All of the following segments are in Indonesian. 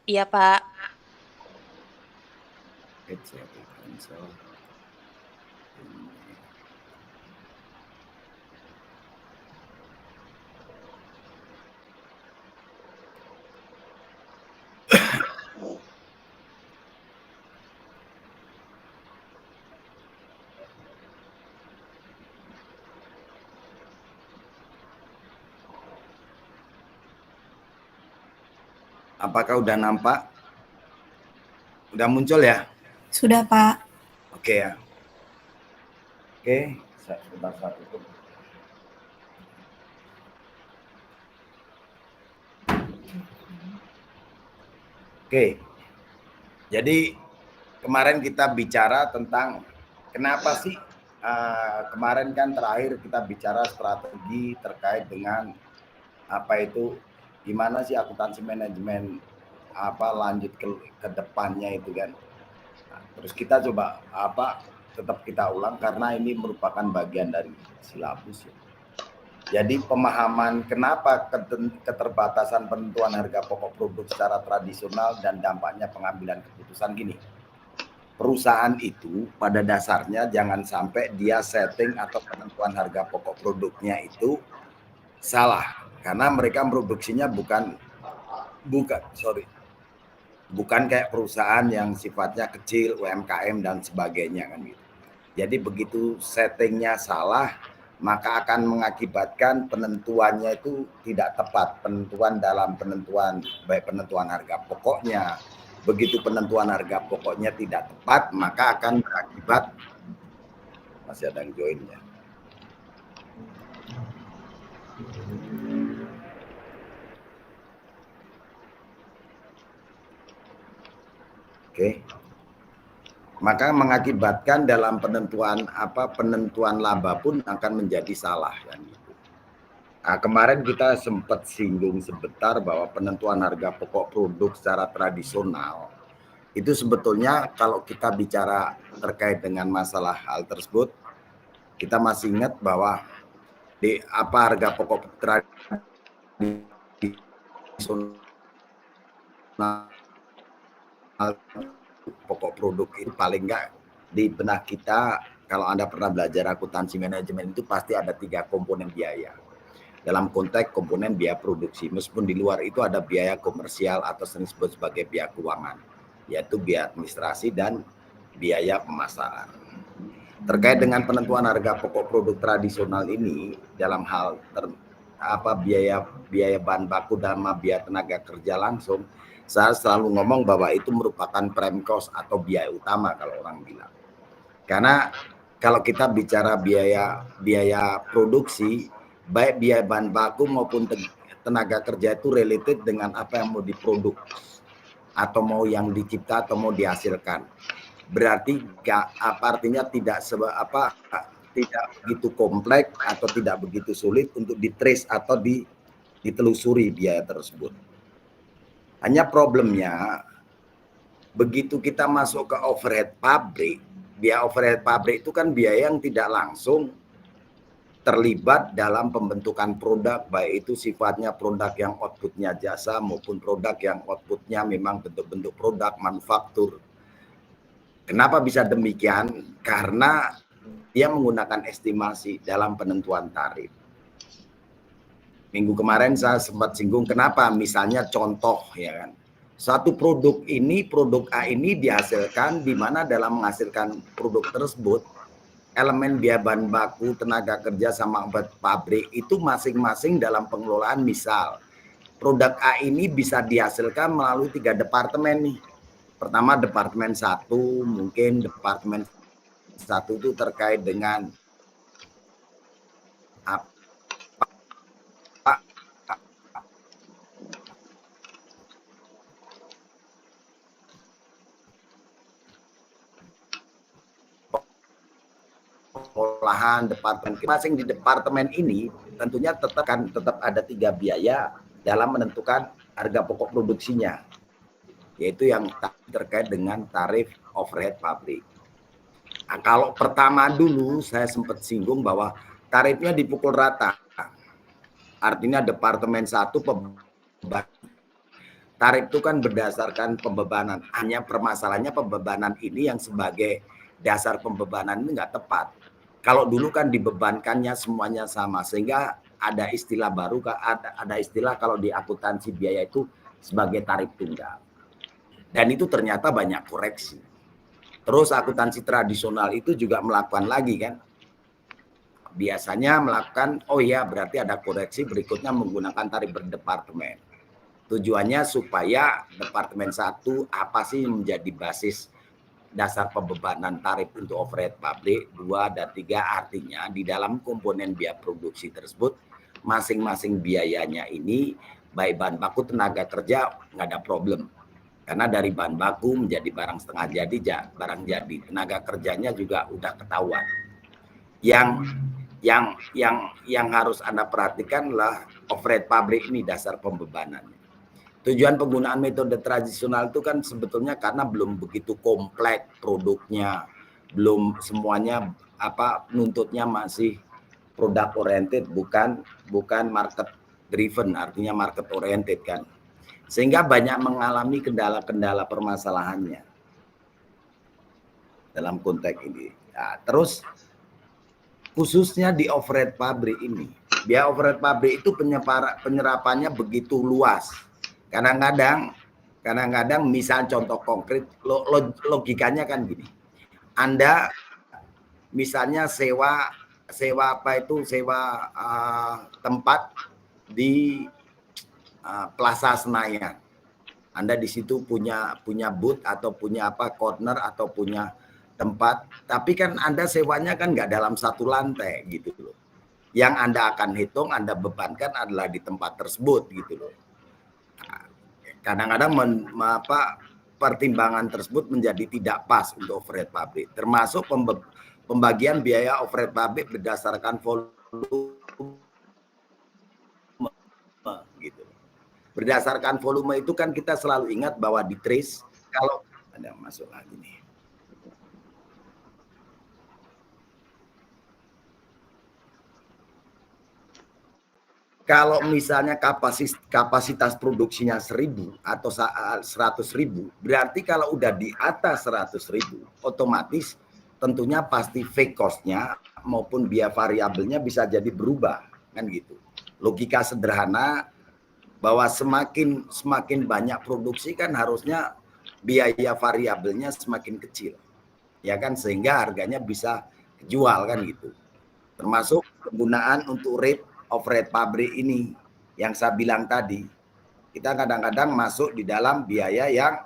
Iya, Pak. Jadi cancel. Apakah udah nampak? Udah muncul ya? Sudah, Pak. Oke ya. Oke, sebentar saya tutup. Oke. Jadi kemarin kita bicara tentang kenapa sih kemarin kan terakhir kita bicara strategi terkait dengan apa itu gimana sih akuntansi manajemen lanjut ke depannya itu kan. Nah, terus kita coba tetap kita ulang karena ini merupakan bagian dari silabus ya. Jadi pemahaman kenapa keterbatasan penentuan harga pokok produk secara tradisional dan dampaknya pengambilan keputusan gini. Perusahaan itu pada dasarnya jangan sampai dia setting atau penentuan harga pokok produknya itu salah karena mereka produksinya bukan kayak perusahaan yang sifatnya kecil, UMKM dan sebagainya kan gitu. Jadi begitu settingnya salah, maka akan mengakibatkan penentuannya itu tidak tepat. Baik penentuan harga pokoknya. Begitu penentuan harga pokoknya tidak tepat, maka akan berakibat masih ada yang joinnya. Oke. Maka mengakibatkan dalam penentuan laba pun akan menjadi salah kan gitu. Nah, kemarin kita sempat singgung sebentar bahwa penentuan harga pokok produk secara tradisional itu sebetulnya kalau kita bicara terkait dengan masalah hal tersebut, kita masih ingat bahwa harga pokok tradisional pokok produk itu paling enggak di benak kita, kalau Anda pernah belajar akuntansi manajemen itu pasti ada 3 komponen biaya. Dalam konteks komponen biaya produksi, meskipun di luar itu ada biaya komersial atau sering disebut sebagai biaya keuangan, yaitu biaya administrasi dan biaya pemasaran. Terkait dengan penentuan harga pokok produk tradisional ini dalam hal biaya bahan baku dan biaya tenaga kerja langsung, saya selalu ngomong bahwa itu merupakan prime cost atau biaya utama kalau orang bilang. Karena kalau kita bicara biaya produksi, baik biaya bahan baku maupun tenaga kerja itu related dengan apa yang mau diproduk atau mau yang dicipta atau mau dihasilkan. Berarti artinya tidak begitu kompleks atau tidak begitu sulit untuk ditrace atau ditelusuri biaya tersebut. Hanya problemnya begitu kita masuk ke overhead pabrik, biaya overhead pabrik itu kan biaya yang tidak langsung terlibat dalam pembentukan produk, baik itu sifatnya produk yang outputnya jasa maupun produk yang outputnya memang bentuk-bentuk produk manufaktur. Kenapa bisa demikian? Karena dia menggunakan estimasi dalam penentuan tarif. Minggu kemarin saya sempat singgung kenapa, misalnya contoh ya kan. Satu produk A ini dihasilkan di mana dalam menghasilkan produk tersebut elemen biaya bahan baku, tenaga kerja sama obat pabrik itu masing-masing dalam pengelolaan. Misal produk A ini bisa dihasilkan melalui 3 departemen nih. Pertama departemen 1, mungkin departemen 1 itu terkait dengan pengolahan departemen. Masing di departemen ini tentunya tetap ada 3 biaya dalam menentukan harga pokok produksinya, yaitu yang terkait dengan tarif overhead pabrik. Nah, kalau pertama dulu saya sempat singgung bahwa tarifnya dipukul rata, artinya departemen 1 Tarif itu kan berdasarkan pembebanan. Hanya permasalahannya pembebanan ini yang sebagai dasar pembebanan ini nggak tepat. Kalau dulu kan dibebankannya semuanya sama, sehingga ada istilah baru, ada istilah kalau di akuntansi biaya itu sebagai tarif tunggal. Dan itu ternyata banyak koreksi. Terus akuntansi tradisional itu juga melakukan lagi kan. Biasanya melakukan, oh ya berarti ada koreksi berikutnya menggunakan tarif berdepartemen. Tujuannya supaya departemen 1 apa sih menjadi basis dasar pembebanan tarif untuk overhead pabrik, 2 dan 3 artinya di dalam komponen biaya produksi tersebut masing-masing biayanya ini baik bahan baku tenaga kerja nggak ada problem. Karena dari bahan baku menjadi barang setengah jadi, barang jadi, tenaga kerjanya juga udah ketahuan. Yang harus Anda perhatikan adalah overhead pabrik ini dasar pembebanannya. Tujuan penggunaan metode tradisional itu kan sebetulnya karena belum begitu kompleks produknya, belum semuanya nuntutnya masih product oriented, bukan market driven, artinya market oriented kan. Sehingga banyak mengalami kendala-kendala permasalahannya dalam konteks ini. Nah, terus khususnya di overhead pabrik ini, biaya overhead pabrik itu penyerapannya begitu luas. Kadang-kadang misal contoh konkret, logikanya kan gini. Anda misalnya sewa tempat di Plaza Senayan. Anda di situ punya booth atau punya corner atau punya tempat, tapi kan Anda sewanya kan nggak dalam satu lantai gitu loh. Yang Anda akan hitung, Anda bebankan adalah di tempat tersebut gitu loh. Kadang-kadang pertimbangan tersebut menjadi tidak pas untuk overhead pabrik, termasuk pembagian biaya overhead pabrik berdasarkan volume gitu. Berdasarkan volume itu kan kita selalu ingat bahwa di trace, kalau ada masuk lagi nih. Kalau misalnya kapasitas produksinya 1000 atau 100.000, berarti kalau udah di atas 100.000, otomatis tentunya pasti fixed cost-nya maupun biaya variabelnya bisa jadi berubah, kan gitu. Logika sederhana bahwa semakin banyak produksi kan harusnya biaya variabelnya semakin kecil, ya kan, sehingga harganya bisa jual kan gitu. Termasuk penggunaan untuk rate overhead pabrik ini yang saya bilang tadi, kita kadang-kadang masuk di dalam biaya yang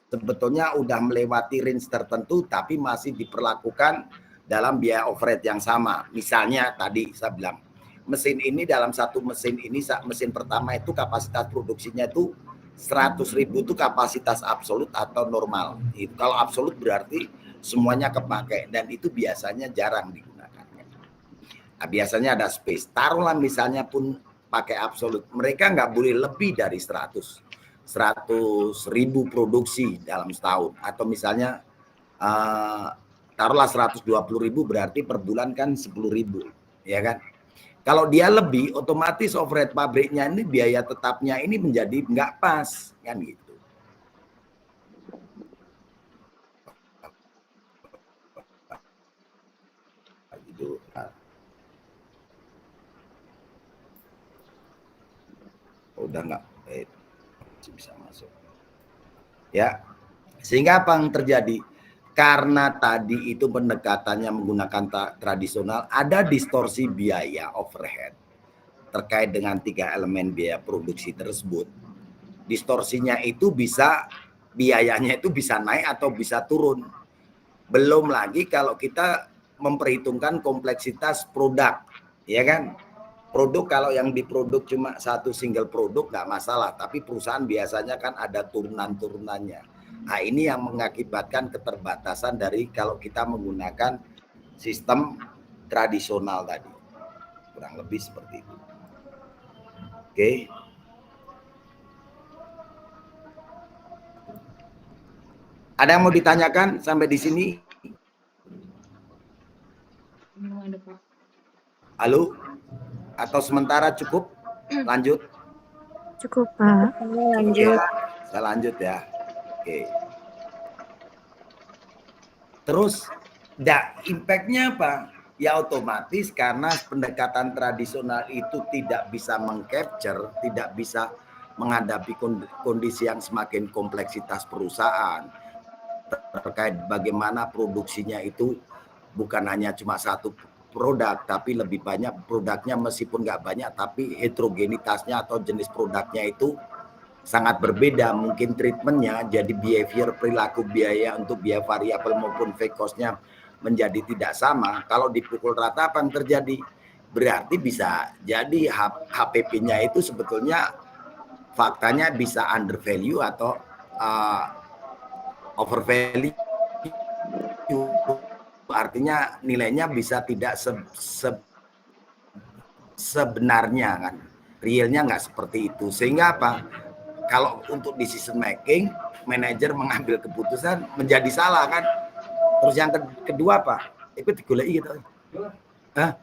sebetulnya udah melewati range tertentu tapi masih diperlakukan dalam biaya overhead yang sama. Misalnya tadi saya bilang, mesin ini dalam satu mesin ini, mesin pertama itu kapasitas produksinya itu 100.000 itu kapasitas absolut atau normal. Itu kalau absolut berarti semuanya kepakai dan itu biasanya jarang digunakan. Nah, biasanya ada space. Taruhlah misalnya pun pakai absolut, mereka nggak boleh lebih dari 100.000 produksi dalam setahun. Atau misalnya taruhlah 120.000 berarti per bulan kan 10.000, ya kan? Kalau dia lebih, otomatis overhead pabriknya ini biaya tetapnya ini menjadi nggak pas, kan gitu. Udah nggak bisa masuk ya, sehingga apa yang terjadi? Karena tadi itu pendekatannya menggunakan tradisional, ada distorsi biaya overhead terkait dengan 3 elemen biaya produksi tersebut. Distorsinya itu bisa, biayanya itu bisa naik atau bisa turun. Belum lagi kalau kita memperhitungkan kompleksitas produk, ya kan? Produk kalau yang diproduk cuma satu single produk nggak masalah, tapi perusahaan biasanya kan ada turunan-turunannya. Nah, ini yang mengakibatkan keterbatasan dari kalau kita menggunakan sistem tradisional tadi. Kurang lebih seperti itu. Oke. Ada yang mau ditanyakan sampai di sini? Halo? Atau sementara cukup? Lanjut. Cukup, Pak. Lanjut. Saya lanjut ya. Oke. Terus, impact-nya apa? Ya otomatis karena pendekatan tradisional itu tidak bisa mengcapture, tidak bisa menghadapi kondisi yang semakin kompleksitas perusahaan terkait bagaimana produksinya itu bukan hanya cuma satu produk, tapi lebih banyak produknya, meskipun nggak banyak, tapi heterogenitasnya atau jenis produknya itu sangat berbeda. Mungkin treatmentnya jadi behavior, perilaku biaya untuk biaya variabel maupun fixed cost-nya menjadi tidak sama. Kalau dipukul rata apa yang terjadi? Berarti bisa jadi HPP-nya itu sebetulnya faktanya bisa undervalue atau overvalue. Artinya nilainya bisa tidak sebenarnya kan. Realnya nggak seperti itu. Sehingga apa? Kalau untuk decision making, manajer mengambil keputusan menjadi salah kan. Terus yang kedua apa? Itu digoleki gitu. Hah?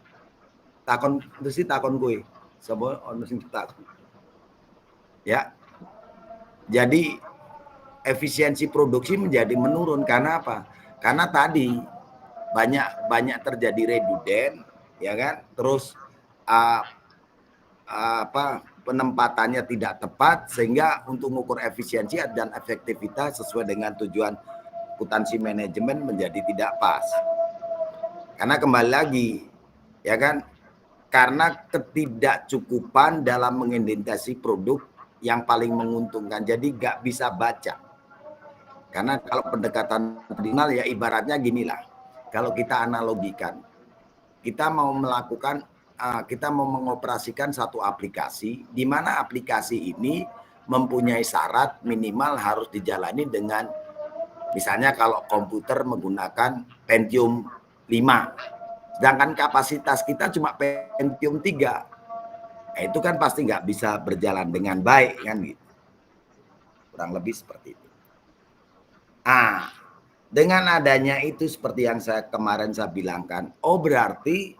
Takon itu sih takon gue. Sapa ono sing takon. Ya. Jadi efisiensi produksi menjadi menurun karena apa? Karena tadi banyak terjadi redundant, ya kan? Terus penempatannya tidak tepat sehingga untuk mengukur efisiensi dan efektivitas sesuai dengan tujuan akuntansi manajemen menjadi tidak pas. Karena kembali lagi, ya kan? Karena ketidakcukupan dalam mengidentifikasi produk yang paling menguntungkan. Jadi nggak bisa baca. Karena kalau pendekatan tradisional ya ibaratnya ginilah. Kalau kita analogikan, kita mau melakukan, kita mau mengoperasikan satu aplikasi, di mana aplikasi ini mempunyai syarat minimal harus dijalani dengan, misalnya kalau komputer menggunakan Pentium 5, sedangkan kapasitas kita cuma Pentium 3. Nah, itu kan pasti nggak bisa berjalan dengan baik kan gitu. Kurang lebih seperti itu. Dengan adanya itu seperti yang kemarin saya bilangkan, berarti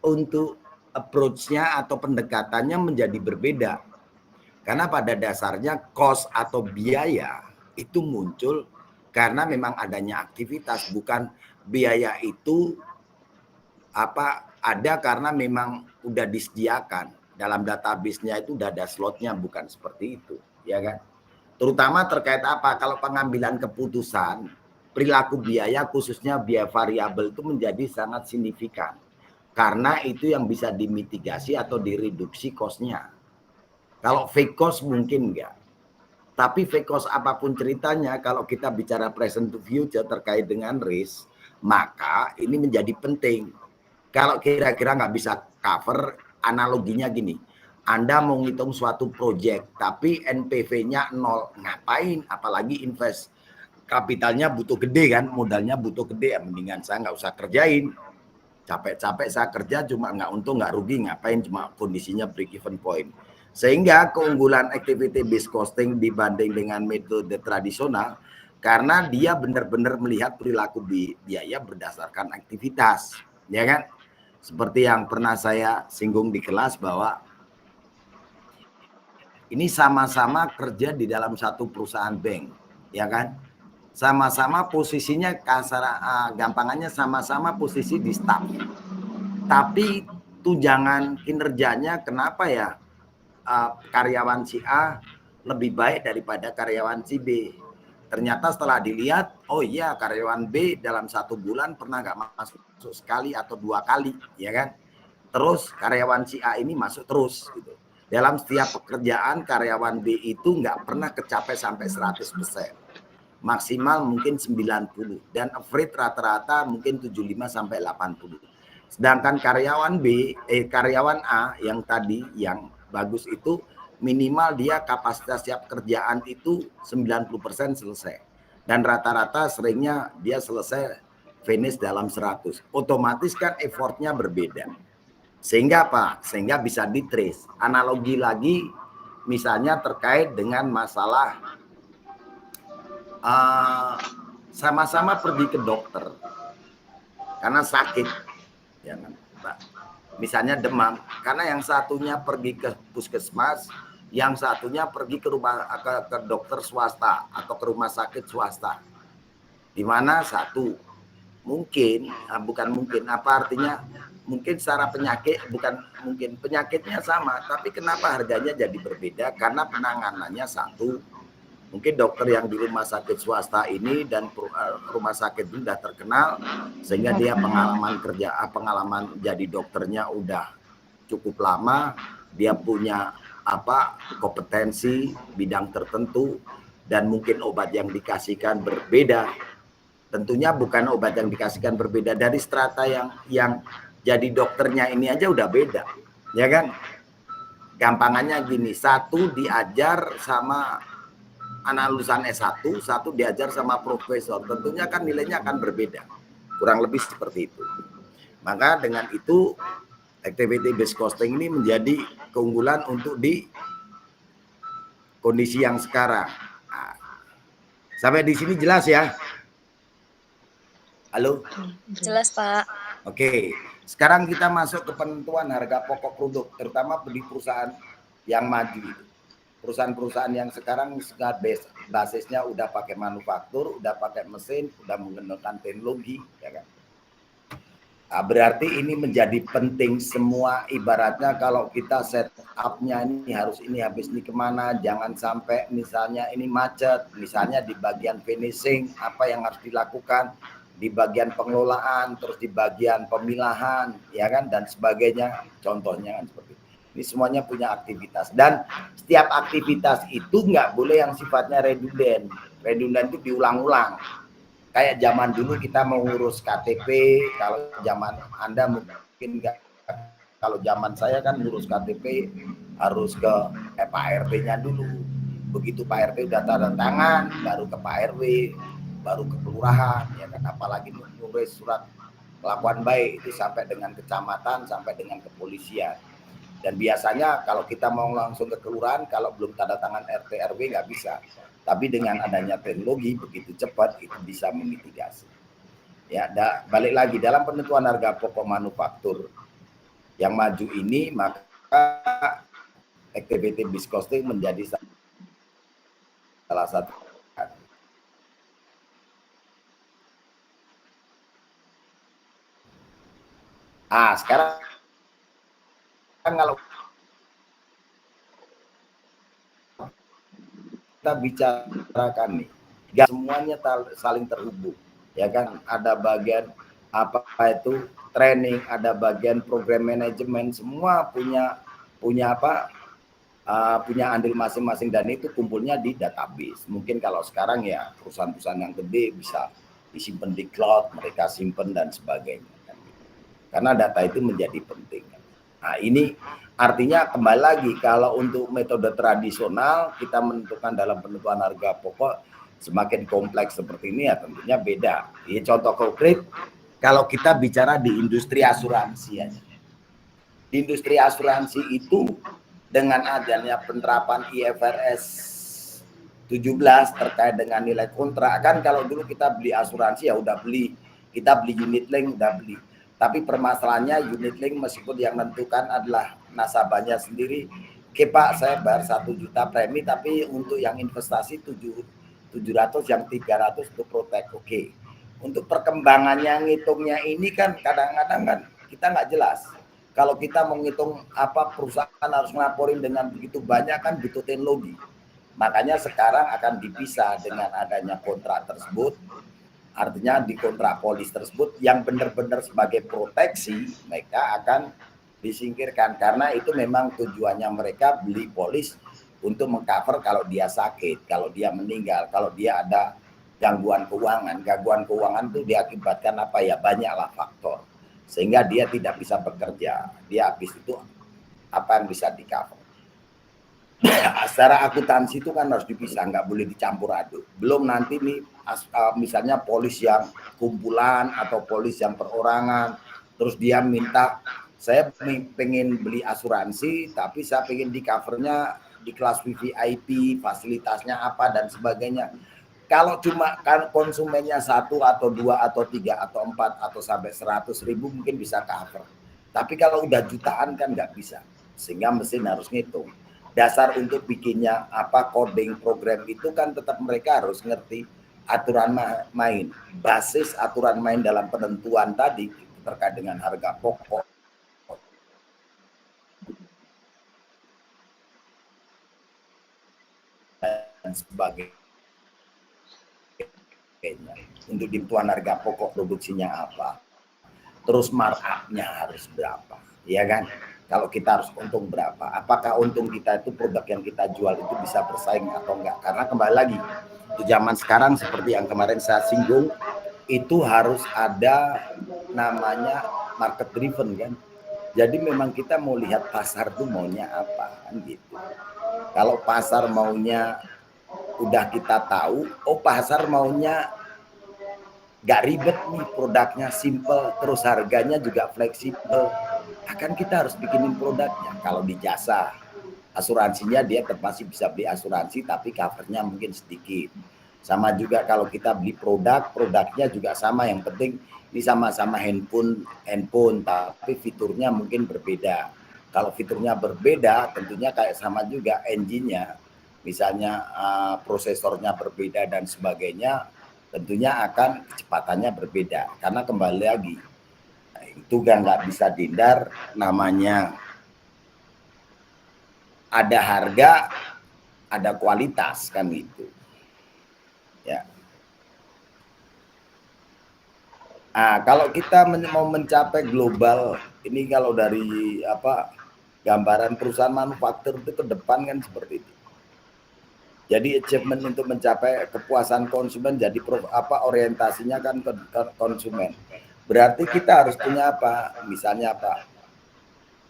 untuk approach-nya atau pendekatannya menjadi berbeda. Karena pada dasarnya cost atau biaya itu muncul karena memang adanya aktivitas, bukan biaya itu ada karena memang udah disediakan. Dalam database-nya itu udah ada slotnya, bukan seperti itu, ya kan? Terutama terkait apa? Kalau pengambilan keputusan, perilaku biaya khususnya biaya variabel itu menjadi sangat signifikan. Karena itu yang bisa dimitigasi atau direduksi cost-nya. Kalau fake cost mungkin enggak. Tapi fake cost apapun ceritanya, kalau kita bicara present to future terkait dengan risk, maka ini menjadi penting. Kalau kira-kira nggak bisa cover, analoginya gini. Anda mau ngitung suatu project, tapi NPV-nya 0. Ngapain? Apalagi invest. Kapitalnya butuh gede kan, modalnya butuh gede. Mendingan saya nggak usah kerjain. Capek-capek saya kerja cuma nggak untung, nggak rugi. Ngapain? Cuma kondisinya break even point. Sehingga keunggulan activity based costing dibanding dengan metode tradisional, karena dia benar-benar melihat perilaku biaya berdasarkan aktivitas. Ya kan? Seperti yang pernah saya singgung di kelas bahwa ini sama-sama kerja di dalam satu perusahaan bank, ya kan? Sama-sama posisinya gampangannya sama-sama posisi di staff. Tapi tunjangan kinerjanya kenapa ya karyawan si A lebih baik daripada karyawan si B? Ternyata setelah dilihat, oh iya karyawan B dalam 1 bulan pernah nggak masuk sekali atau 2 kali, ya kan? Terus karyawan si A ini masuk terus gitu. Dalam setiap pekerjaan karyawan B itu nggak pernah kecapai sampai 100%. Maksimal mungkin 90 dan average rata-rata mungkin 75 sampai 80. Sedangkan karyawan A yang tadi yang bagus itu minimal dia kapasitas siap kerjaan itu 90% selesai. Dan rata-rata seringnya dia selesai finish dalam 100. Otomatis kan effortnya berbeda. Sehingga apa? Sehingga bisa di-trace. Analogi lagi misalnya terkait dengan masalah sama-sama pergi ke dokter karena sakit, ya kan, Mbak. Misalnya demam, karena yang satunya pergi ke puskesmas, yang satunya pergi ke dokter swasta atau ke rumah sakit swasta, di mana satu mungkin bukan mungkin, apa artinya, mungkin secara penyakit, bukan mungkin, penyakitnya sama, tapi kenapa harganya jadi berbeda? Karena penanganannya satu, mungkin dokter yang di rumah sakit swasta ini dan rumah sakit itu sudah terkenal, sehingga dia pengalaman jadi dokternya udah cukup lama, dia punya kompetensi bidang tertentu, dan mungkin obat yang dikasihkan berbeda. Tentunya bukan obat yang dikasihkan berbeda, dari strata yang jadi dokternya ini aja udah beda, ya kan? Gampangannya gini, satu diajar sama anak lulusan S1, satu diajar sama profesor, tentunya kan nilainya akan berbeda, kurang lebih seperti itu. Maka dengan itu activity based costing ini menjadi keunggulan untuk di kondisi yang sekarang. Nah, sampai di sini jelas ya? Halo? Jelas, Pak. Oke, sekarang kita masuk ke penentuan harga pokok produk, terutama di perusahaan yang maju. Perusahaan-perusahaan yang sekarang basisnya udah pakai manufaktur, udah pakai mesin, udah menggunakan teknologi, ya kan? Nah, berarti ini menjadi penting semua, ibaratnya kalau kita set up-nya ini harus ini, habis ini kemana, jangan sampai misalnya ini macet, misalnya di bagian finishing, apa yang harus dilakukan, di bagian pengelolaan, terus di bagian pemilahan, ya kan, dan sebagainya, contohnya kan seperti itu. Ini semuanya punya aktivitas, dan setiap aktivitas itu nggak boleh yang sifatnya redundant. Redundant itu diulang-ulang. Kayak zaman dulu kita mau ngurus KTP, kalau zaman Anda mungkin nggak, kalau zaman saya kan ngurus KTP harus ke Pak RT-nya dulu. Begitu Pak RT udah tanda tangan, baru ke Pak RW, baru ke kelurahan, ya kan, apalagi nulis surat kelakuan baik itu sampai dengan kecamatan, sampai dengan kepolisian. Dan biasanya kalau kita mau langsung ke kelurahan, kalau belum tanda tangan RT RW nggak bisa. Tapi dengan adanya teknologi begitu cepat itu bisa memitigasi. Ya, balik lagi dalam penentuan harga pokok manufaktur yang maju ini, maka activity based costing menjadi salah satu. Sekarang kalau kita bicarakan nih, gak semuanya saling terhubung, ya kan? Ada bagian apa itu training, ada bagian program manajemen, semua punya andil masing-masing, dan itu kumpulnya di database. Mungkin kalau sekarang ya perusahaan-perusahaan yang gede bisa disimpan di cloud, mereka simpan dan sebagainya. Karena data itu menjadi penting. Nah, ini artinya kembali lagi, kalau untuk metode tradisional kita menentukan dalam penentuan harga pokok semakin kompleks seperti ini ya tentunya beda. Ini contoh konkret kalau kita bicara di industri asuransi aja. Di industri asuransi itu dengan adanya penerapan IFRS 17 terkait dengan nilai kontrak, kan kalau dulu kita beli asuransi ya udah beli, kita beli unit link udah beli. Tapi permasalahannya unit link meskipun yang menentukan adalah nasabahnya sendiri. Oke Pak, saya bayar 1 juta premi, tapi untuk yang investasi 700, yang 300 untuk protek. Oke. Untuk perkembangannya ngitungnya ini kan kadang-kadang kan kita nggak jelas. Kalau kita menghitung apa perusahaan harus ngelaporin dengan begitu banyak kan butuh teknologi. Makanya sekarang akan dipisah dengan adanya kontrak tersebut. Artinya di kontrak polis tersebut yang benar-benar sebagai proteksi mereka akan disingkirkan, karena itu memang tujuannya mereka beli polis untuk mengcover kalau dia sakit, kalau dia meninggal, kalau dia ada gangguan keuangan. Gangguan keuangan itu diakibatkan apa ya, banyaklah faktor sehingga dia tidak bisa bekerja, dia habis itu apa yang bisa di cover. Secara akuntansi itu kan harus dipisah, nggak boleh dicampur aduk. Belum nanti nih misalnya polis yang kumpulan atau polis yang perorangan, terus dia minta saya pengen beli asuransi tapi saya pengen di covernya di kelas VIP, fasilitasnya apa dan sebagainya. Kalau cuma kan konsumennya 1 atau 2 atau 3 atau 4 atau sampai 100.000 mungkin bisa cover. Tapi kalau udah jutaan kan nggak bisa, sehingga mesin harus ngitung. dasar untuk bikinnya apa coding program itu kan tetap mereka harus ngerti aturan main, basis aturan main dalam penentuan tadi terkait dengan harga pokok dan sebagainya. Untuk tentuan harga pokok produksinya apa, terus markup-nya harus berapa, ya kan? Kalau kita harus untung berapa, apakah untung kita itu produk yang kita jual itu bisa bersaing atau enggak? Karena kembali lagi, di zaman sekarang seperti yang kemarin saya singgung, itu harus ada namanya market driven kan. Jadi memang kita mau lihat pasar tuh maunya apa kan gitu. Kalau pasar maunya udah kita tahu, oh pasar maunya gak ribet nih produknya, simple, terus harganya juga fleksibel, akan kita harus bikinin produknya. Kalau di jasa asuransinya dia masih bisa beli asuransi tapi covernya mungkin sedikit. Sama juga kalau kita beli produknya juga sama, yang penting ini sama-sama handphone tapi fiturnya mungkin berbeda. Kalau fiturnya berbeda tentunya kayak sama juga engine-nya, misalnya prosesornya berbeda dan sebagainya, tentunya akan kecepatannya berbeda. Karena kembali lagi itu nggak bisa dihindar, namanya ada harga, ada kualitas kan gitu. Ya. Nah, kalau kita mau mencapai global, ini kalau dari apa gambaran perusahaan manufaktur itu ke depan kan seperti itu. Jadi achievement untuk mencapai kepuasan konsumen, jadi orientasinya kan ke konsumen. Berarti kita harus punya apa? Misalnya apa?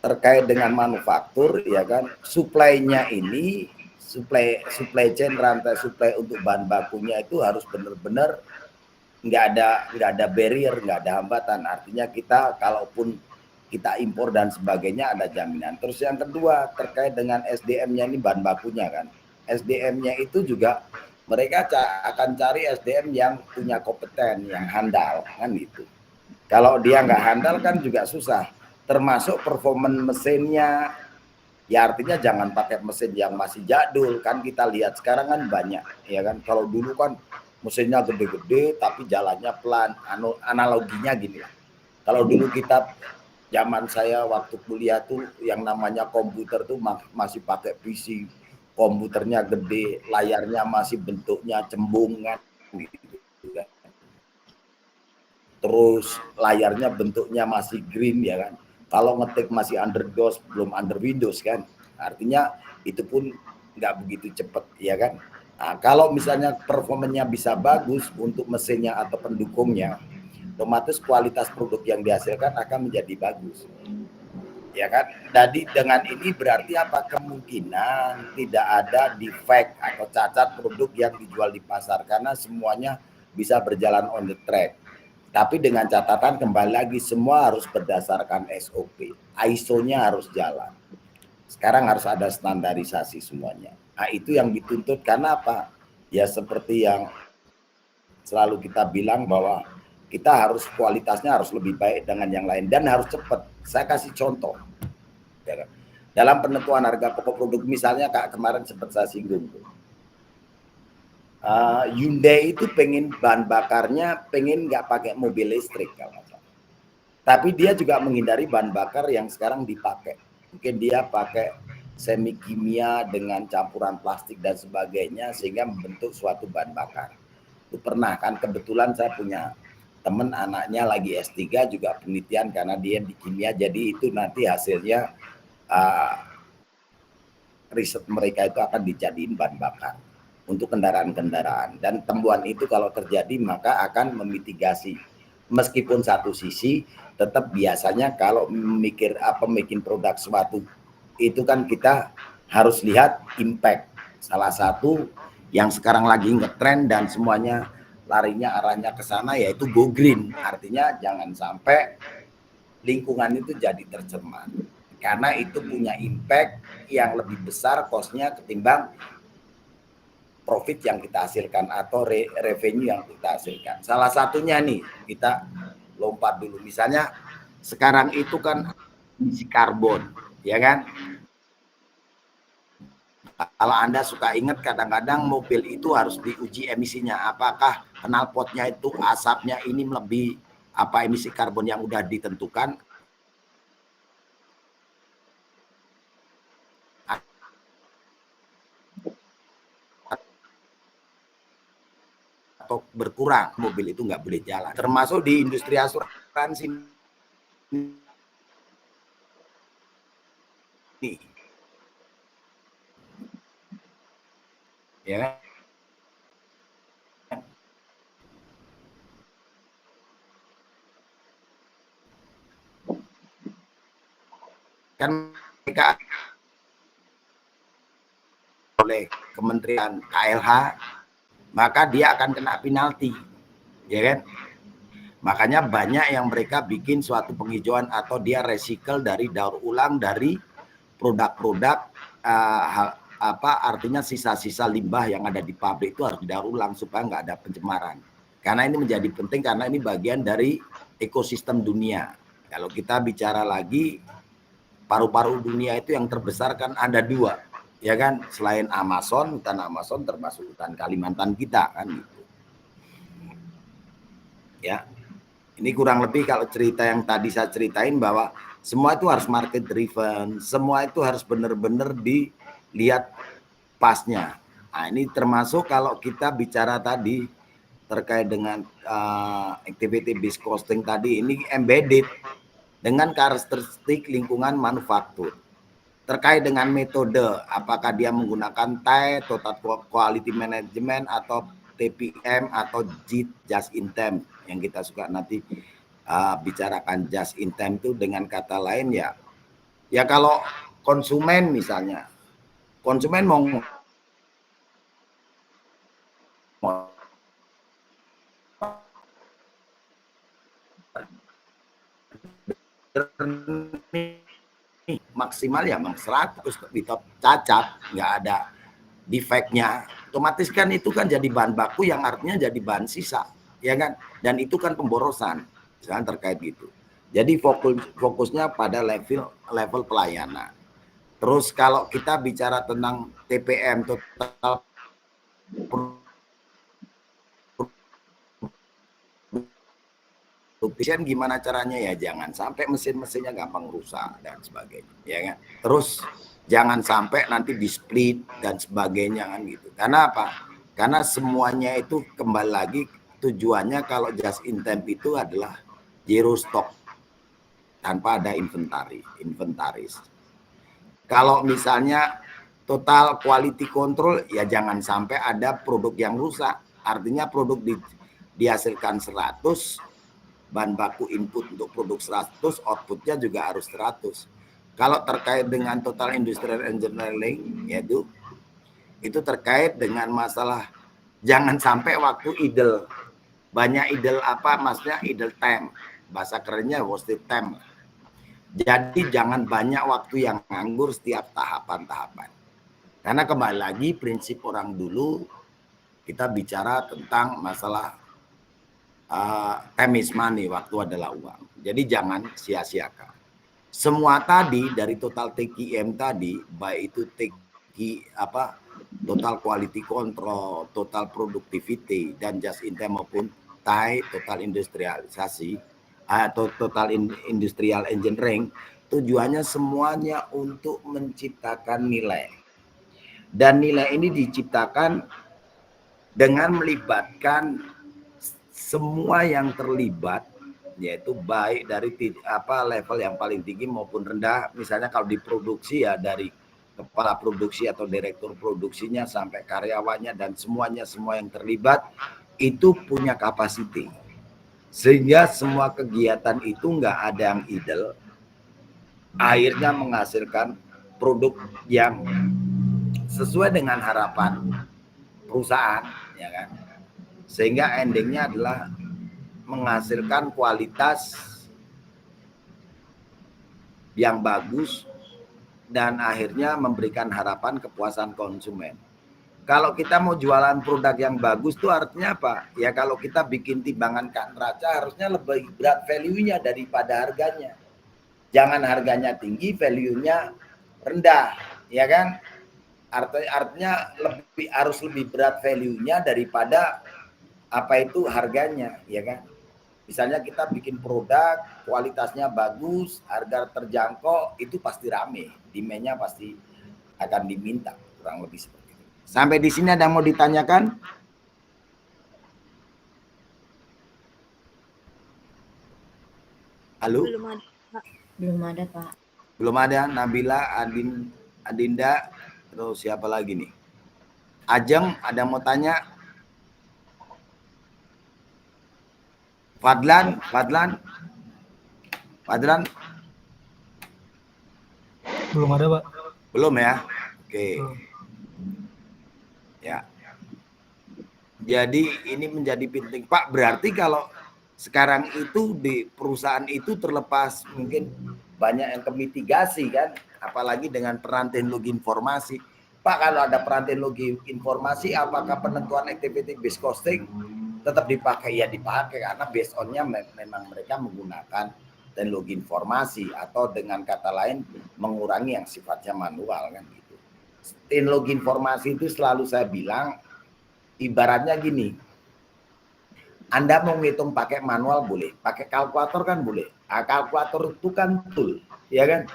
Terkait dengan manufaktur, ya kan? Supply-nya ini, supply chain, rantai supply untuk bahan bakunya itu harus benar-benar nggak ada barrier, nggak ada hambatan. Artinya kita kalaupun kita impor dan sebagainya ada jaminan. Terus yang kedua terkait dengan SDM-nya ini, bahan bakunya kan. SDM-nya itu juga mereka akan cari SDM yang punya kompeten, yang handal kan itu. Kalau dia nggak handal kan juga susah. Termasuk performance mesinnya, ya artinya jangan pakai mesin yang masih jadul kan. Kita lihat sekarang kan banyak, ya kan. Kalau dulu kan mesinnya gede-gede tapi jalannya pelan. Analoginya gini lah. Kalau dulu kita zaman saya waktu kuliah tuh yang namanya komputer tuh masih pakai PC, komputernya gede, layarnya masih bentuknya cembungan gitu kan. Terus layarnya bentuknya masih green, ya kan. Kalau ngetik masih under DOS, belum under Windows kan. Artinya itu pun nggak begitu cepat, ya kan. Nah, kalau misalnya performanya bisa bagus untuk mesinnya atau pendukungnya, otomatis kualitas produk yang dihasilkan akan menjadi bagus, ya kan. Jadi dengan ini berarti apa, kemungkinan tidak ada defect atau cacat produk yang dijual di pasar karena semuanya bisa berjalan on the track. Tapi dengan catatan kembali lagi semua harus berdasarkan SOP, ISO-nya harus jalan. Sekarang harus ada standarisasi semuanya. Nah, itu yang dituntut karena apa? Ya seperti yang selalu kita bilang bahwa kita harus kualitasnya harus lebih baik dengan yang lain dan harus cepat. Saya kasih contoh. Dalam penentuan harga pokok produk misalnya Kak, kemarin sempat saya singgung tuh. Hyundai itu pengen bahan bakarnya pengen nggak pakai mobil listrik kalau salah. Tapi dia juga menghindari bahan bakar yang sekarang dipakai. Mungkin dia pakai semi kimia dengan campuran plastik dan sebagainya sehingga membentuk suatu bahan bakar. Itu pernah kan, kebetulan saya punya teman anaknya lagi S3 juga penelitian karena dia di kimia, jadi itu nanti hasilnya riset mereka itu akan dijadiin bahan bakar untuk kendaraan-kendaraan, dan temuan itu kalau terjadi maka akan memitigasi. Meskipun satu sisi tetap biasanya kalau bikin produk suatu itu kan kita harus lihat impact. Salah satu yang sekarang lagi ngetrend dan semuanya larinya arahnya ke sana yaitu go green. Artinya jangan sampai lingkungan itu jadi tercemar karena itu punya impact yang lebih besar cost-nya ketimbang profit yang kita hasilkan atau revenue yang kita hasilkan. Salah satunya nih, kita lompat dulu. Misalnya sekarang itu kan emisi karbon, ya kan? Kalau Anda suka ingat, kadang-kadang mobil itu harus diuji emisinya. Apakah knalpotnya itu asapnya ini melebihi apa emisi karbon yang udah ditentukan atau berkurang, mobil itu nggak boleh jalan. Termasuk di industri asuransi nih, ya kan mereka oleh Kementerian KLH, maka dia akan kena penalti, ya kan? Makanya banyak yang mereka bikin suatu penghijauan atau dia recycle dari daur ulang dari produk-produk artinya sisa-sisa limbah yang ada di pabrik itu harus didaur ulang supaya nggak ada pencemaran. Karena ini menjadi penting karena ini bagian dari ekosistem dunia. Kalau kita bicara lagi, paru-paru dunia itu yang terbesar kan ada dua, ya kan? Selain Amazon, hutan Amazon termasuk hutan Kalimantan kita kan gitu. Ya. Ini kurang lebih kalau cerita yang tadi saya ceritain bahwa semua itu harus market driven, semua itu harus benar-benar dilihat pasnya. Nah, ini termasuk kalau kita bicara tadi terkait dengan activity based costing tadi, ini embedded dengan karakteristik lingkungan manufaktur. Terkait dengan metode, apakah dia menggunakan TAI, Total Quality Management, atau TPM, atau JIT, Just in Time, yang kita suka nanti bicarakan just in time itu dengan kata lain ya kalau konsumen misalnya, konsumen mau maksimal ya memang 100 di top cacat, nggak ada defeknya, otomatis kan itu kan jadi bahan baku yang artinya jadi bahan sisa, ya kan? Dan itu kan pemborosan, misalnya terkait gitu. Jadi fokusnya pada level pelayanan. Terus kalau kita bicara tentang TPM, total production, gimana caranya ya jangan sampai mesin-mesinnya gampang rusak dan sebagainya, ya kan? Terus jangan sampai nanti di split dan sebagainya kan gitu. Karena apa? Karena semuanya itu kembali lagi tujuannya kalau just in time itu adalah zero stock tanpa ada inventaris. Kalau misalnya total quality control ya jangan sampai ada produk yang rusak. Artinya produk dihasilkan 100, bahan baku input untuk produk 100, outputnya juga harus 100. Kalau terkait dengan total industrial engineering, yaitu itu terkait dengan masalah jangan sampai waktu idle. Banyak idle apa maksudnya idle time. Bahasa kerennya wasted time. Jadi jangan banyak waktu yang nganggur setiap tahapan-tahapan. Karena kembali lagi prinsip orang dulu kita bicara tentang masalah time is money, waktu adalah uang. Jadi jangan sia-siakan. Semua tadi dari total TQM tadi, baik itu total quality control, total productivity, dan just in time maupun TAI, total industrialisasi, atau total industrial engineering, tujuannya semuanya untuk menciptakan nilai. Dan nilai ini diciptakan dengan melibatkan semua yang terlibat, yaitu baik dari level yang paling tinggi maupun rendah. Misalnya kalau diproduksi ya dari kepala produksi atau direktur produksinya sampai karyawannya dan semuanya, semua yang terlibat itu punya kapasiti. Sehingga semua kegiatan itu nggak ada yang idle, akhirnya menghasilkan produk yang sesuai dengan harapan perusahaan, ya kan? Sehingga endingnya adalah menghasilkan kualitas yang bagus dan akhirnya memberikan harapan kepuasan konsumen. Kalau kita mau jualan produk yang bagus itu artinya apa? Ya kalau kita bikin timbangan neraca harusnya lebih berat value-nya daripada harganya. Jangan harganya tinggi, value-nya rendah, ya kan? Artinya harus lebih berat value-nya daripada apa itu harganya, ya kan? Misalnya kita bikin produk, kualitasnya bagus, harga terjangkau, itu pasti rame, demand-nya pasti akan diminta, kurang lebih seperti itu. Sampai di sini ada yang mau ditanyakan? Halo? Belum ada, Pak. Belum ada, Pak. Belum ada. Nabila, Adinda, terus siapa lagi nih? Ajeng, ada mau tanya? Fadlan? Belum ada, Pak. Belum ya? Oke. Ya. Jadi ini menjadi penting, Pak. Berarti kalau sekarang itu di perusahaan itu terlepas mungkin banyak yang kemitigasi kan, apalagi dengan peran teknologi informasi. Pak, kalau ada peran teknologi informasi, apakah penentuan activity based costing tetap dipakai? Ya dipakai, karena based on-nya memang mereka menggunakan teknologi informasi, atau dengan kata lain mengurangi yang sifatnya manual kan gitu. Teknologi informasi itu selalu saya bilang ibaratnya gini, Anda mau ngitung pakai manual boleh, pakai kalkulator kan boleh. Nah, kalkulator itu kan tool, ya kan?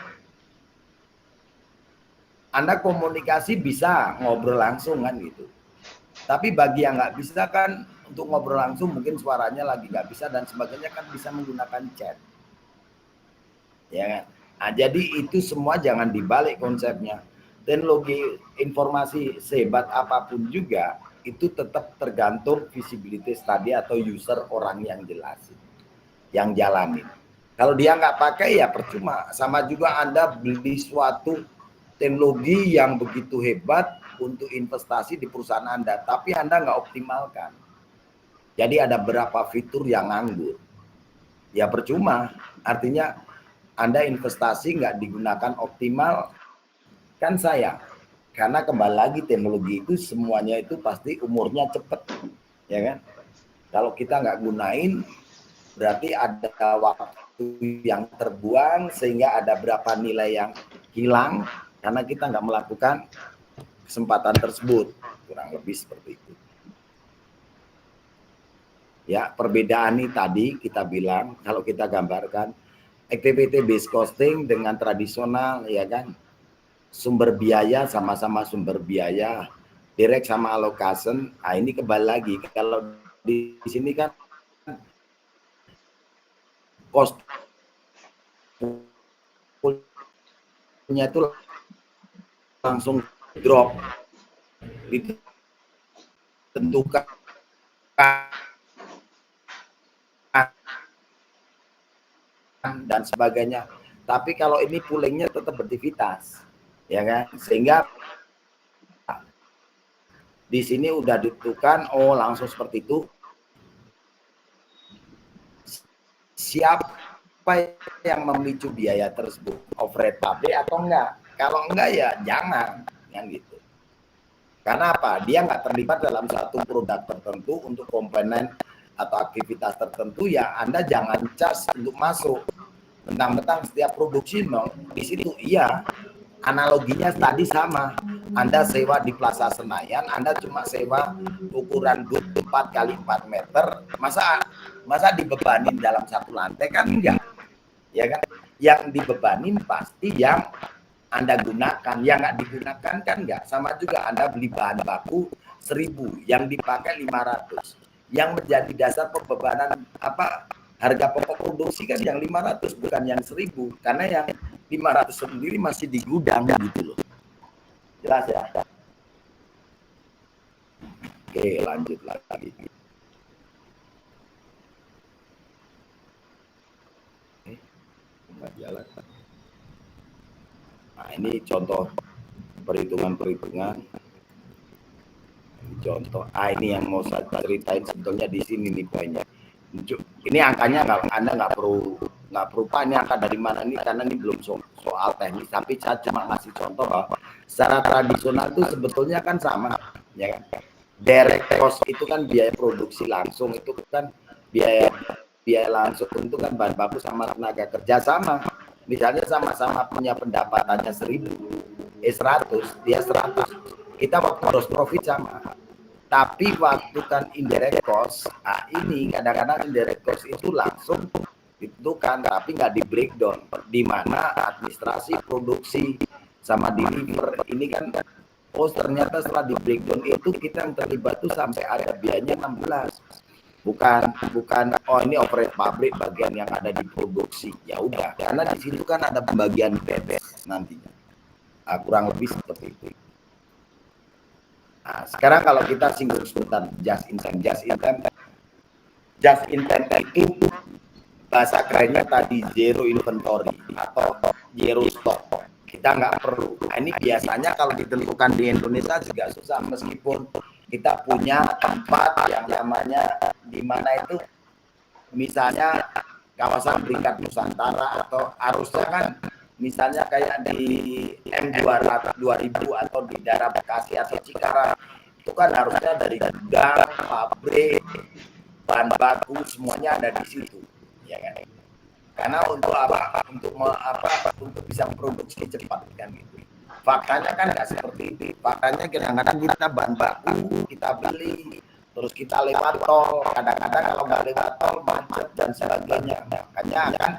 Anda komunikasi bisa ngobrol langsung kan gitu. Tapi bagi yang nggak bisa kan, untuk ngobrol langsung mungkin suaranya lagi nggak bisa dan sebagainya, kan bisa menggunakan chat. Ya kan? Nah, jadi itu semua jangan dibalik konsepnya. Teknologi informasi sehebat apapun juga, itu tetap tergantung visibility tadi atau user, orang yang jelasin, yang jalanin. Kalau dia nggak pakai ya percuma. Sama juga Anda beli suatu teknologi yang begitu hebat untuk investasi di perusahaan Anda, tapi Anda nggak optimalkan. Jadi ada beberapa fitur yang nganggur. Ya percuma. Artinya Anda investasi nggak digunakan optimal, kan sayang. Karena kembali lagi teknologi itu semuanya itu pasti umurnya cepat, ya kan? Kalau kita nggak gunain, berarti ada waktu yang terbuang sehingga ada berapa nilai yang hilang karena kita nggak melakukan kesempatan tersebut, kurang lebih seperti itu. Ya, perbedaan ini tadi kita bilang, kalau kita gambarkan activity based costing dengan tradisional, ya kan, sumber biaya sama-sama sumber biaya, direct sama allocation. Nah, ini kembali lagi, kalau di sini kan cost nya itu langsung drop, ditentukan dan sebagainya. Tapi kalau ini poolingnya tetap beraktivitas, ya kan? Sehingga di sini udah ditentukan, oh langsung seperti itu. Siapa yang memicu biaya tersebut? Overhead pabrik atau enggak? Kalau enggak ya jangan, kan gitu. Karena apa? Dia nggak terlibat dalam satu produk tertentu untuk komponen atau aktivitas tertentu, ya Anda jangan charge untuk masuk. Mentang-mentang setiap produksi di situ, iya. Analoginya tadi sama. Anda sewa di Plaza Senayan, Anda cuma sewa ukuran booth 4 kali 4 meter, masa dibebanin dalam satu lantai kan enggak, ya kan? Yang dibebanin pasti yang Anda gunakan, yang nggak digunakan kan enggak. Sama juga Anda beli bahan baku 1.000, yang dipakai 500. Yang menjadi dasar pembebanan harga pokok produksi kan yang 500, bukan yang 1.000, karena yang 500 sendiri masih di gudang gitu loh. Jelas ya? Oke, lanjut lagi. Jalan. Nah, ini contoh perhitungan. Contoh, ini yang mau saya ceritain sebetulnya di sini nih poinnya. Ini angkanya Anda nggak perlu Pak, ini angka dari mana nih, karena ini belum soal teknis, tapi saya cuma ngasih contoh bahwa secara tradisional itu sebetulnya kan sama, ya kan? Direct cost itu kan biaya produksi langsung, itu kan biaya langsung itu kan bahan baku sama tenaga kerja sama. Misalnya sama-sama punya pendapatannya 1.000, 100, dia 100. Kita waktu gross profit sama. Tapi waktu kan indirect cost, ini kadang-kadang indirect cost itu langsung ditentukan, tapi nggak di breakdown. Di mana administrasi, produksi, sama deliver ini kan, ternyata setelah di breakdown itu kita yang terlibat tuh sampai ada biayanya 16. Bukan ini overhead pabrik bagian yang ada di produksi. Ya udah, karena di situ kan ada pembagian bebas nantinya. Kurang lebih seperti itu. Nah, sekarang kalau kita singgung sebentar just in time itu bahasa kerennya tadi zero inventory atau zero stock. Kita nggak perlu. Nah, ini biasanya kalau ditentukan di Indonesia juga susah, meskipun kita punya tempat yang namanya di mana itu misalnya kawasan peringkat Nusantara, atau harusnya kan misalnya kayak di M200 2000 atau di daerah Bekasi atau Cikarang, itu kan harusnya dari gudang, pabrik, bahan baku semuanya ada di situ, ya kan? Karena untuk apa? Untuk bisa produksi cepat kan gitu. Faktanya kan nggak seperti itu. Faktanya kadang-kadang kita bahan baku kita beli, terus kita lewat tol. Kadang-kadang kalau nggak lewat tol macet dan sebagainya. Makanya akan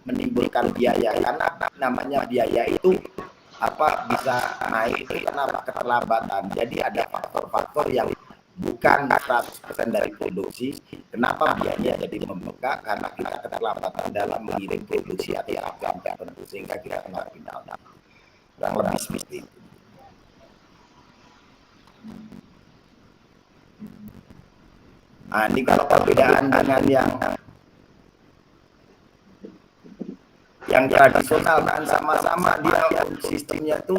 menimbulkan biaya, karena namanya biaya itu bisa naik itu karena keterlambatan. Jadi ada faktor-faktor yang bukan 100% dari produksi. Kenapa biayanya jadi membengkak? Karena kita keterlambatan dalam mengirim produksi atau apa tertentu, sehingga kita kena final. Kurang lebih seperti itu. Nah, ini kalau perbedaan dengan yang tradisional kan sama-sama dia sistemnya tuh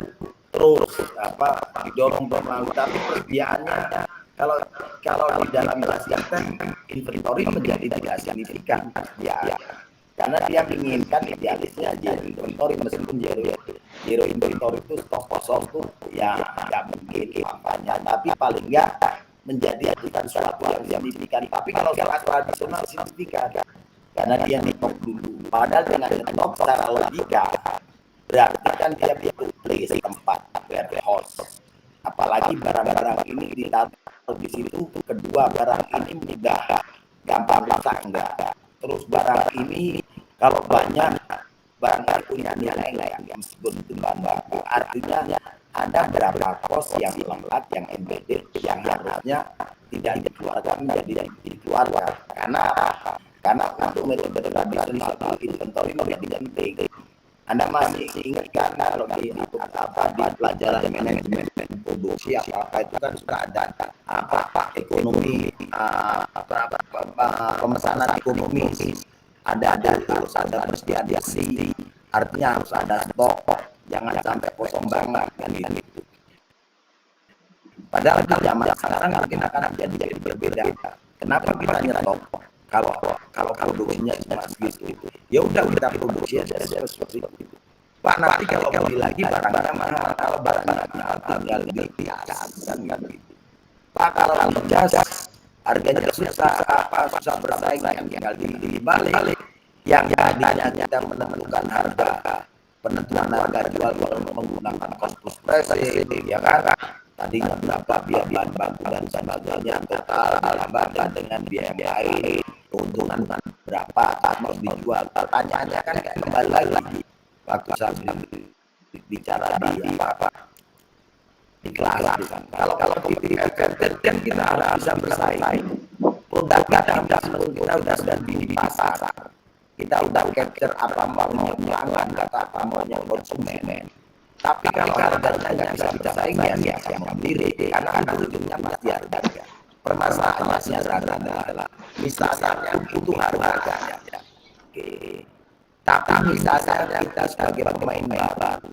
terus didorong melalui, tapi persediaannya kalau di dalam sistem inventory menjadi tidak signifikan ya, karena dia menginginkan idealisnya zero inventory, meskipun zero inventory itu stok kosong tuh ya nggak mungkin apanya, tapi paling nggak menjadi bukan suatu yang signifikan. Tapi kalau secara tradisional signifikan, karena dia nitok dulu. Padahal dengan nitok secara logika berarti kan dia butuh place tempat warehouse. Apalagi barang-barang ini ditaruh di situ. Kedua, barang ini mudah gampang rusak enggak. Terus barang ini kalau banyak, barang ini punya nilai yang meskipun itu bahan baku, artinya ada berapa kos yang lemlat, yang embedded, yang harusnya tidak dikeluarkan menjadi dikeluarkan. Karena untuk metode tradisional inventory menjadi penting. Anda masih ingat kan kalau di pelajaran manajemen produksi apa itu kan sudah ada ekonomi pemesanan ekonomis, ada harus ada persediaan, artinya harus ada stok, jangan sampai kosong banget kan gitu. Padahal di zaman sekarang mungkin akan jadi berbeda. Kenapa kita nyetok? Kalau produksinya cuma segitu, ya udah kita produksi aja seperti itu. Pak, nanti kalau beli lagi barangnya mahal, kalau barangnya mahal tinggal dibiarkan kan gitu. Pak, kalau jas harganya susah bersaing, yang tinggal dibalik. Yang tadinya kita menentukan penentuan harga jual menggunakan cost plus pricing, ya kan? Tadinya berapa biaya bahan baku dan sebagainya, total ditambahkan dengan biaya yang lain, keuntungan berapa harus dijual. Pertanyaannya kan kembali lagi waktu saya bicara di kelas kan. Kalau di kan kita harus bisa bersaing. Produk kita sudah di pasar. Kita udah capture apa maunya pelanggan, apa maunya konsumen. Tapi kalau harganya nggak bisa bersaing, ya siapa yang membeli? Karena kan ujungnya pasti harga. Permasalahannya adalah misalnya itu harganya. Oke. Tapi misalnya kita sebagai pemain baru,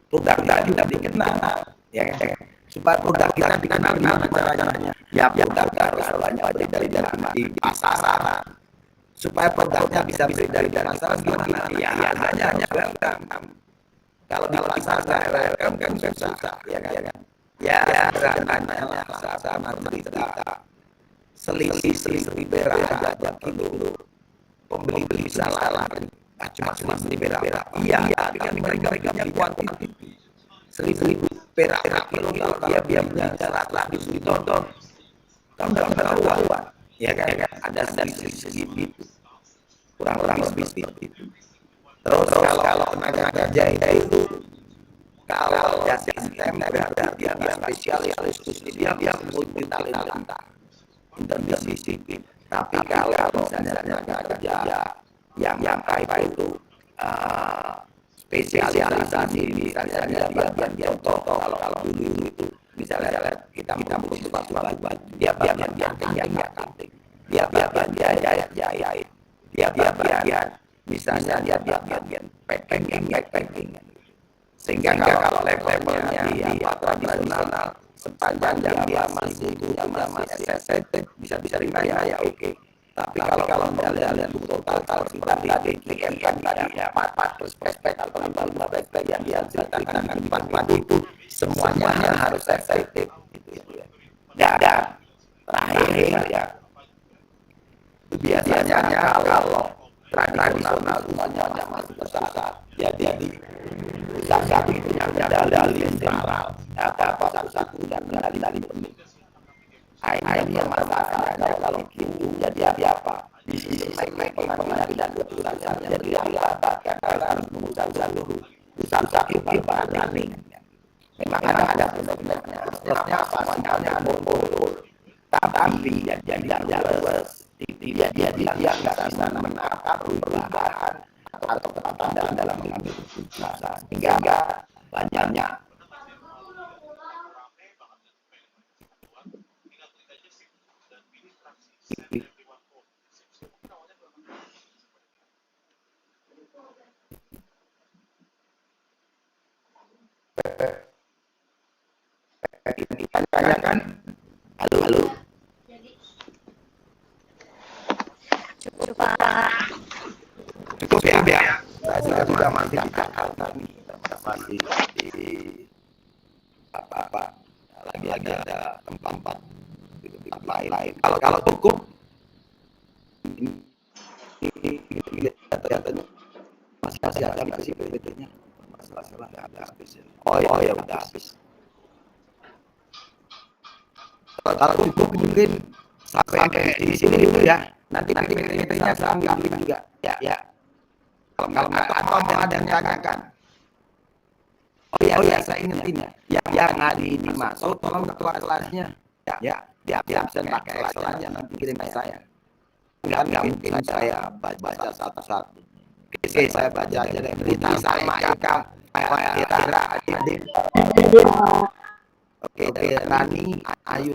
produk kita juga dikenal, ya. Supaya produk kita dikenal gimana caranya? Ya produk harus banyak beredar di pasaran. Supaya produknya bisa beredar di pasaran gimana? Ya hanya welcome. Kalau di pasar welcome kan susah, ya kan? Ya sederhananya sama cerita selisih beras aja kilo, pembeli bisa salah, cuma selisih beras. Iya, tapi kan mereka kuantiti. 1.000 perak kilo dia belinya 100.000 ton. Kamu udah ketahuan, ya kan? Ada segi kurang lebih seperti itu. Terus kalau tenaga kerja itu kalau dia sistem berarti dia spesialis khusus, dia multi talenta, interdisiplin. Tapi kalau misalnya tenaga kerja yang apa itu spesialisasi misalnya bagian contoh kalau dulu itu misalnya kita butuh batu dia bagian kanting, dia bagian jahit, dia bagian misalnya dia bagian packing. Sehingga kalau levelnya di tradisional sepanjang dia masih sensitif bisa dibayar ya oke. Tapi kalau misalnya total seperti kan tadi ya 4 prospek atau 15 yang dia ceritakan 4 itu semuanya harus sensitif gitu ya. Dan terakhir ya biasanya kalau tradisional semuanya masih besar ya jadi satu punya dalil sentral apa satu dan dalil penting. Akhirnya masalahnya kalau gitu jadi apa? Di sisi pengadilan dan keputusan jadi dilabatkan harus memutar jalur usaha running. Memang ada sebenarnya plusnya semuanya berbobol. Tapi jadi dia nggak bisa menangkap perubahan atau ketetapan dalam mengambil keputusan hingga banyaknya kan halo cukup ya saya sudah masih masih di apa lagi ada tempat lain kalau cukup ini katanya masih ada nggak sih PPT-nya masalah ada habis oh ya udah habis kalau cukup mungkin sampai di sini dulu ya nanti PPT-nya saya ambil juga ya kalau mau ada yang tanyakan oh ya saya ingetin ya yang hari ini masuk tolong ketua kelasnya ya dia absen pakai Excel aja nanti kirim ke saya nggak mungkin saya baca satu-satu oke saya baca aja deh berita sama Eka Tira Adit oke dari Rani Ayu